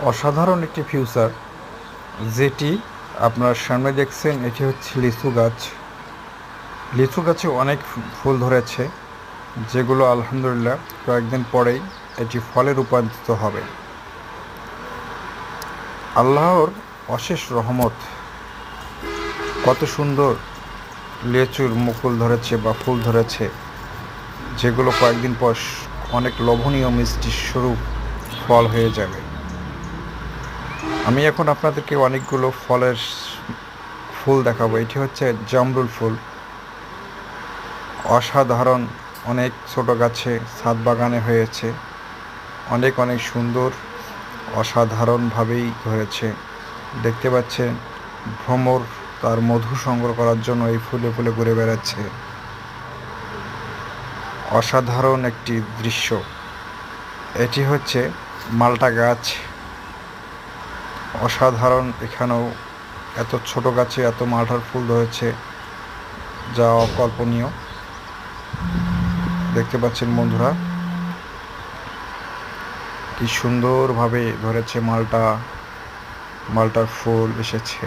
অসাধারণ একটি ফিউচার, যেটি আপনার সামনে দেখছেন, এটি হচ্ছে লিচু গাছ। লিচু গাছে অনেক ফুল ধরেছে, যেগুলো আলহামদুলিল্লাহ কয়েকদিন পরেই এটি ফলে রূপান্তরিত হবে। আল্লাহর অশেষ রহমত, কত সুন্দর লিচুর মুকুল ধরেছে বা ফুল ধরেছে, যেগুলো কয়েকদিন পর অনেক লোভনীয় মিষ্টি স্বরূপ ফল হয়ে যাবে। আমি এখন আপনাদেরকে অনেকগুলো ফলের ফুল দেখাবো। এটি হচ্ছে জামরুল ফুল, অসাধারণ, অনেক ছোট গাছে ছাদ বাগানে হয়েছে, অনেক অনেক সুন্দর, অসাধারণভাবেই হয়েছে। দেখতে পাচ্ছেন ভ্রমর তার মধু সংগ্রহ করার জন্য এই ফুলে ফুলে ঘুরে বেড়াচ্ছে। অসাধারণ একটি দৃশ্য। এটি হচ্ছে মালটা গাছ, অসাধারণ। এখানেও এত ছোট গাছে এত মালটার ফুল ধরেছে, যা অকল্পনীয়। দেখতে পাচ্ছেন বন্ধুরা, কি সুন্দরভাবে ধরেছে মালটার ফুল এসেছে।